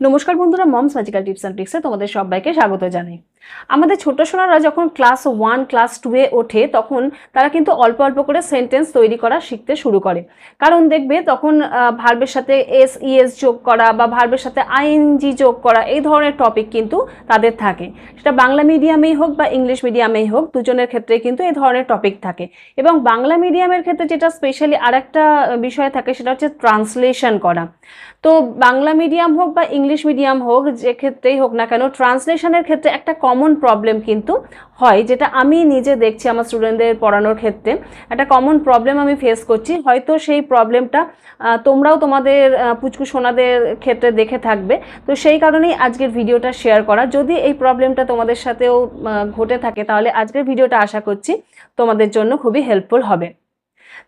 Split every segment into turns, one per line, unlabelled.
নমস্কার বন্ধুরা, moms magical tips and ট্রিক্সে তোমাদের সবাইকে স্বাগত জানাই। আমাদের ছোট সোনারা যখন ক্লাস 1 ক্লাস 2-এ ওঠে তখন তারা কিন্তু অল্প অল্প করে সেন্টেন্স তৈরি করা শিখতে শুরু করে। কারণ দেখবে তখন ভার্বের সাথে এস ইএস যোগ করা বা ভার্বের সাথে আইএনজি যোগ করা এই ধরনের টপিক কিন্তু তাদের থাকে। সেটা বাংলা মিডিয়ামেই হোক বা ইংলিশ মিডিয়ামেই হোক, দুজনের ক্ষেত্রে কিন্তু এই ধরনের টপিক থাকে। এবং বাংলা মিডিয়ামের ক্ষেত্রে যেটা স্পেশালি আরেকটা বিষয় থাকে সেটা হচ্ছে ট্রান্সলেশন করা। তো বাংলা মিডিয়াম হোক বা ইংলিশ মিডিয়াম হোক, যে ক্ষেত্রেই হোক না কেন, ট্রান্সলেশনের ক্ষেত্রে একটা কমন প্রবলেম কিন্তু হয়, যেটা আমি নিজে দেখছি আমার স্টুডেন্টদের পড়ানোর ক্ষেত্রে একটা কমন প্রবলেম আমি ফেস করছি। হয়তো সেই প্রবলেমটা তোমরাও তোমাদের পুচকু সোনাদের ক্ষেত্রে দেখে থাকবে। তো সেই কারণেই আজকের ভিডিওটা শেয়ার করা। যদি এই প্রবলেমটা তোমাদের সাথেও ঘটে থাকে তাহলে আজকের ভিডিওটা আশা করছি তোমাদের জন্য খুবই হেল্পফুল হবে।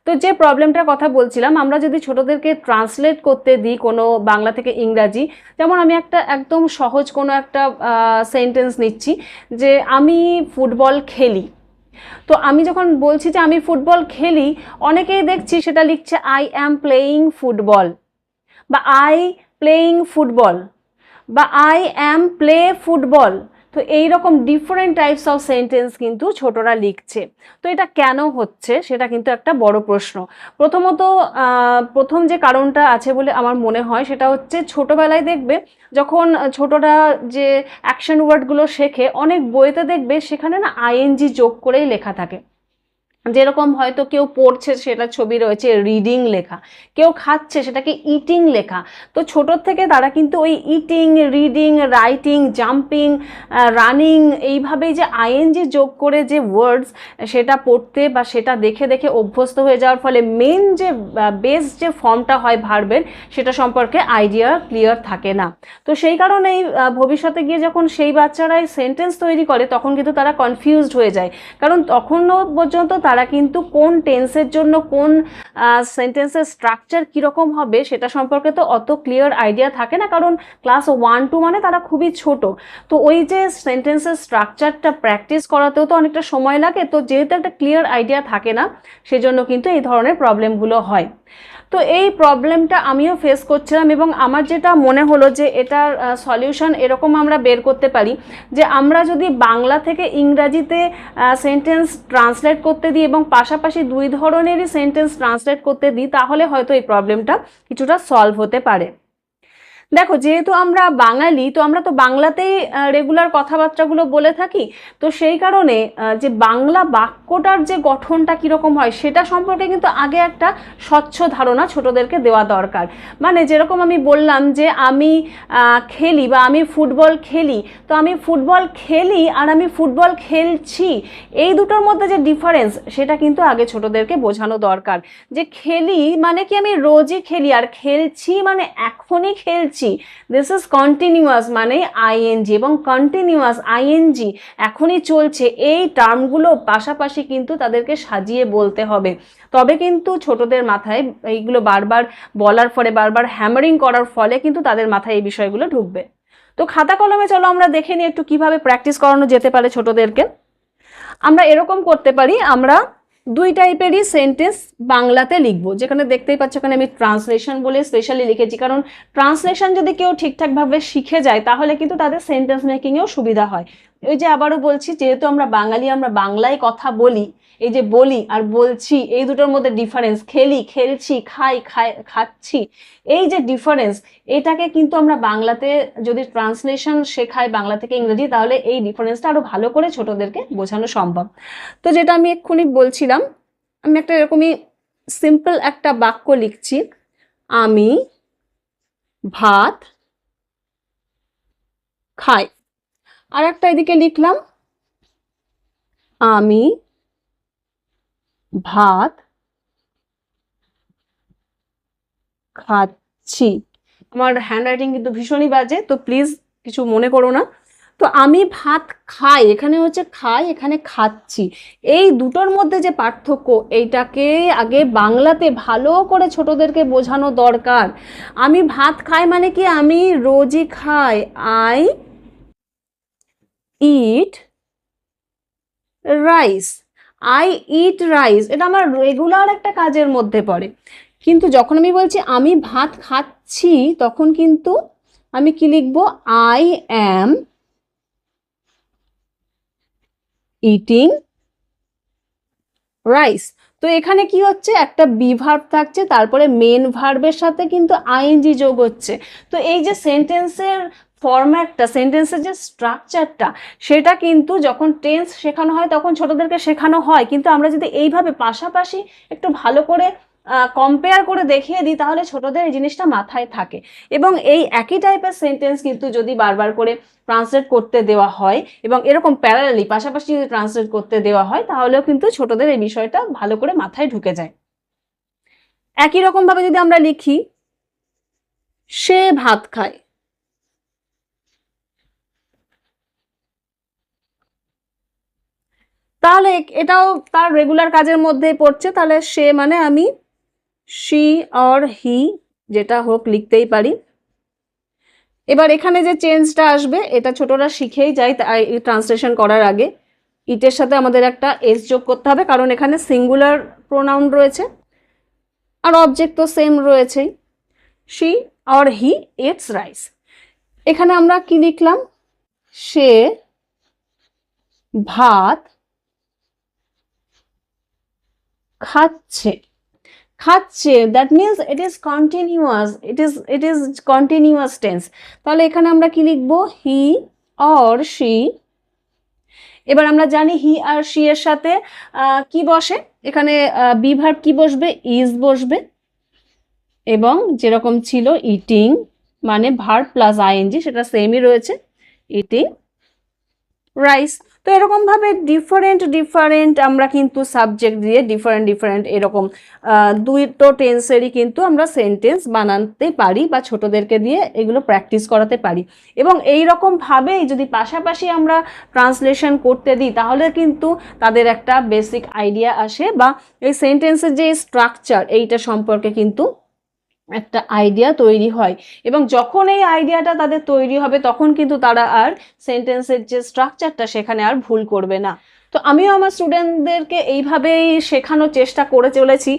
তো যে প্রবলেমটার কথা বলছিলাম, আমরা যদি ছোটদেরকে ট্রান্সলেট করতে দিই কোনো বাংলা থেকে ইংরাজি, যেমন আমি একটা একদম সহজ কোনো একটা সেন্টেন্স নিচ্ছি যে আমি ফুটবল খেলি। তো আমি যখন বলছি যে আমি ফুটবল খেলি, অনেকেই দেখছি সেটা লিখছে আই অ্যাম প্লেয়িং ফুটবল বা আই প্লেয়িং ফুটবল বা আই অ্যাম প্লে ফুটবল। তো এইরকম ডিফারেন্ট টাইপস অফ সেন্টেন্স কিন্তু ছোটরা লিখছে। তো এটা কেন হচ্ছে সেটা কিন্তু একটা বড় প্রশ্ন। প্রথম যে কারণটা আছে বলে আমার মনে হয় সেটা হচ্ছে ছোটবেলায় দেখবে যখন ছোটরা যে অ্যাকশন ওয়ার্ডগুলো শেখে, অনেক বইতে দেখবে সেখানে না আইএনজি যোগ করেই লেখা থাকে। যেরকম হয়তো কেউ পড়ছে সেটা ছবি রয়েছে রিডিং লেখা, কেউ খাচ্ছে সেটাকে ইটিং লেখা। তো ছোটোর থেকে তারা কিন্তু ওই eating, reading, writing, jumping, running এইভাবেই যে আইএনজি যোগ করে যে ওয়ার্ডস সেটা পড়তে বা সেটা দেখে দেখে অভ্যস্ত হয়ে যাওয়ার ফলে মেন যে বেস যে ফর্মটা হয় ভার্বের সেটা সম্পর্কে আইডিয়া ক্লিয়ার থাকে না। তো সেই কারণেই ভবিষ্যতে গিয়ে যখন সেই বাচ্চারাই সেন্টেন্স তৈরি করে তখন কিন্তু তারা কনফিউজড হয়ে যায়। কারণ তখনও পর্যন্ত তারা কিন্তু কোন টেন্সের জন্য কোন সেন্টেন্সের স্ট্রাকচার কীরকম হবে সেটা সম্পর্কে তো অত ক্লিয়ার আইডিয়া থাকে না, কারণ ক্লাস 1-2 মানে তারা খুবই ছোট। তো ওই যে সেন্টেন্সের স্ট্রাকচারটা প্র্যাকটিস করাতেও তো অনেকটা সময় লাগে। তো যেহেতু একটা ক্লিয়ার আইডিয়া থাকে না, সেজন্য কিন্তু এই ধরনের প্রবলেমগুলো হয়। তো এই প্রবলেমটা আমিও ফেস করছিলাম এবং আমার যেটা মনে হলো যে এটার সলিউশন এরকম আমরা বের করতে পারি যে আমরা যদি বাংলা থেকে ইংরাজিতে সেন্টেন্স ট্রান্সলেট করতে দিই এবং পাশাপাশি দুই ধরনেরই সেন্টেন্স ট্রান্সলেট করতে দিই, তাহলে হয়তো এই প্রবলেমটা কিছুটা সলভ হতে পারে। দেখো, যেহেতু আমরা বাঙালি, তো আমরা তো বাংলাতেই রেগুলার কথাবার্তাগুলো বলে থাকি। তো সেই কারণে যে বাংলা বাক্যটার যে গঠনটা কীরকম হয় সেটা সম্পর্কে কিন্তু আগে একটা স্বচ্ছ ধারণা ছোটদেরকে দেওয়া দরকার। মানে যেরকম আমি বললাম যে আমি খেলি বা আমি ফুটবল খেলি, তো আমি ফুটবল খেলি আর আমি ফুটবল খেলছি, এই দুটোর মধ্যে যে ডিফারেন্স সেটা কিন্তু আগে ছোটদেরকে বোঝানো দরকার। যে খেলি মানে কি আমি রোজই খেলি, আর খেলছি মানে এখনই খেলছি। দিস ইজ কন্টিনিউয়াস মানে আইএনজি, এবং কন্টিনিউয়াস আইএনজি এখনই চলছে, এই টার্মগুলো পাশাপাশি কিন্তু তাদেরকে সাজিয়ে বলতে হবে। তবে কিন্তু ছোটদের মাথায় এইগুলো বারবার বলার ফলে, বারবার হ্যামারিং করার ফলে কিন্তু তাদের মাথায় এই বিষয়গুলো ঢুকবে। তো খাতা কলমে চলো আমরা দেখে নিই একটু কিভাবে প্র্যাকটিস করানো যেতে পারে ছোটদেরকে। আমরা এরকম করতে পারি, আমরা দুই টাইপেরই সেন্টেন্স বাংলাতে লিখবো। যেখানে দেখতেই পাচ্ছ এখানে আমি ট্রান্সলেশন বলে স্পেশালি লিখেছি, কারণ ট্রান্সলেশন যদি কেউ ঠিকঠাকভাবে শিখে যায় তাহলে কিন্তু তাদের সেন্টেন্স মেকিংয়েও সুবিধা হয়। ওই যে আবারও বলছি, যেহেতু আমরা বাঙালি, আমরা বাংলায় কথা বলি, এই যে বলি আর বলছি এই দুটোর মধ্যে ডিফারেন্স, খেলি, খেলছি, খাই, খাচ্ছি, এই যে ডিফারেন্স, এটাকে কিন্তু আমরা বাংলাতে যদি ট্রান্সলেশন শেখাই বাংলা থেকে ইংরেজি, তাহলে এই ডিফারেন্সটা আরো ভালো করে ছোটদেরকে বোঝানো সম্ভব। তো যেটা আমি এক্ষুনি বলছিলাম, আমি একটা এরকমই সিম্পল একটা বাক্য লিখছি, আমি ভাত খাই। আর একটা এদিকে লিখলাম, আমি ভাত খাচ্ছি। আমার হ্যান্ডরাইটিং কিন্তু ভীষণই বাজে, তো প্লিজ কিছু মনে করো না। তো আমি ভাত খাই, এখানে হচ্ছে খাই, এখানে খাচ্ছি, এই দুটোর মধ্যে যে পার্থক্য এইটাকে আগে বাংলাতে ভালো করে ছোটদেরকে বোঝানো দরকার। আমি ভাত খাই মানে কি আমি রোজই খাই, I eat rice, I eat rice, এটা আমার রেগুলার একটা কাজের মধ্যে পড়ে। কিন্তু যখন আমি বলছি আমি ভাত খাচ্ছি তখন কিন্তু আমি কি লিখবো, আই অ্যাম ইটিং রাইস। তো এখানে কি হচ্ছে, একটা বি ভার্ব থাকছে, তারপরে মেন ভার্বের সাথে কিন্তু আইএনজি যোগ হচ্ছে। তো এই যে সেন্টেন্সের ফরম্যাটটা, সেন্টেন্সের যে স্ট্রাকচারটা, সেটা কিন্তু যখন টেন্স শেখানো হয় তখন ছোটদেরকে শেখানো হয়, কিন্তু আমরা যদি এইভাবে পাশাপাশি একটু ভালো করে কম্পেয়ার করে দেখিয়ে দিই তাহলে ছোটদের এই জিনিসটা মাথায় থাকে। এবং এই একই টাইপের সেন্টেন্স কিন্তু যদি বারবার করে ট্রান্সলেট করতে দেওয়া হয় এবং এরকম প্যারালালি পাশাপাশি যদি ট্রান্সলেট করতে দেওয়া হয় তাহলেও কিন্তু ছোটদের এই বিষয়টা ভালো করে মাথায় ঢুকে যায়। একই রকম ভাবে যদি আমরা লিখি, সে ভাত খায়, তাহলে এটাও তার রেগুলার কাজের মধ্যে পড়ছে। তাহলে সে মানে আমি শি অর হি যেটা হোক লিখতেই পারি। এবার এখানে যে চেঞ্জটা আসবে এটা ছোটরা শিখেই যায়, তাই ট্রান্সলেশন করার আগে ইটের সাথে আমাদের একটা এস যোগ করতে হবে, কারণ এখানে সিঙ্গুলার প্রোনাউন রয়েছে আর অবজেক্ট তো সেম রয়েছেই। She or he eats rice. এখানে আমরা কি লিখলাম, সে ভাত খাচ্ছে। খাচ্ছে, that means it is continuous, it is continuous tense. তাহলে এখানে আমরা কি লিখবো, হি অর শি। এবার আমরা জানি হি আর শি এর সাথে কি বসে, এখানে বি ভার্ব কি বসবে, ইজ বসবে। এবং যেরকম ছিল ইটিং মানে ভার্ব প্লাস আইএনজি, সেটা সেমই রয়েছে, ইটিং রাইস। তো এরকম ভাবে ডিফারেন্ট আমরা কিন্তু সাবজেক্ট দিয়ে ডিফারেন্ট এরকম দুটো টেন্সেরই কিন্তু আমরা সেন্টেন্স বানাতে পারি বা ছোটদেরকে দিয়ে এগুলো প্র্যাকটিস করাতে পারি। এবং এই রকম ভাবেই যদি পাশাপাশি আমরা ট্রান্সলেশন করতে দিই তাহলে কিন্তু তাদের একটা বেসিক আইডিয়া আসে, বা এই সেন্টেন্সের যে স্ট্রাকচার এইটা সম্পর্কে কিন্তু একটা আইডিয়া তৈরি হয়। এবং যখন এই আইডিয়াটা তাদের তৈরি হবে তখন কিন্তু তারা আর সেন্টেন্সের যে স্ট্রাকচারটা সেখানে আর ভুল করবে না। তো আমিও আমার স্টুডেন্টদেরকে এইভাবেই শেখানোর চেষ্টা করে চলেছি,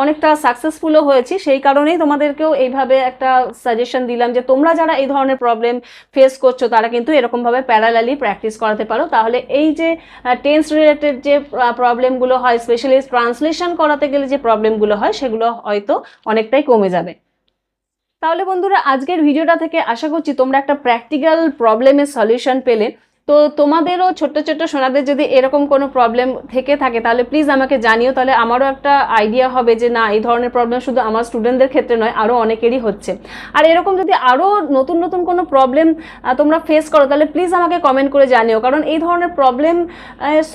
অনেকটা সাকসেসফুলও হয়েছি। সেই কারণেই তোমাদেরকেও এইভাবে একটা সাজেশন দিলাম যে তোমরা যারা এই ধরনের প্রবলেম ফেস করছো তারা কিন্তু এরকমভাবে প্যারালালি প্র্যাকটিস করাতে পারো, তাহলে এই যে টেন্স রিলেটেড যে প্রবলেমগুলো হয়, স্পেশালি ট্রান্সলেশন করাতে গেলে যে প্রবলেমগুলো হয় সেগুলো হয়তো অনেকটাই কমে যাবে। তাহলে বন্ধুরা আজকের ভিডিওটা থেকে আশা করছি তোমরা একটা প্র্যাকটিক্যাল প্রবলেমের সলিউশন পেলে। তো তোমাদেরও ছোট্ট ছোট্ট সোনাদের যদি এরকম কোনো প্রবলেম থেকে থাকে তাহলে প্লিজ আমাকে জানিও, তাহলে আমারও একটা আইডিয়া হবে যে না, এই ধরনের প্রবলেম শুধু আমার স্টুডেন্টদের ক্ষেত্রে নয়, আরও অনেকেরই হচ্ছে। আর এরকম যদি আরও নতুন কোনো প্রবলেম তোমরা ফেস করো তাহলে প্লিজ আমাকে কমেন্ট করে জানিও, কারণ এই ধরনের প্রবলেম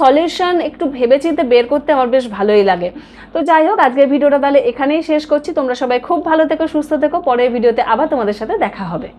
সলিউশন একটু ভেবেচিন্তে বের করতে আমার বেশ ভালোই লাগে। তো যাই হোক, আজকের ভিডিওটা তাহলে এখানেই শেষ করছি। তোমরা সবাই খুব ভালো থেকো, সুস্থ থেকো। পরের ভিডিওতে আবার তোমাদের সাথে দেখা হবে।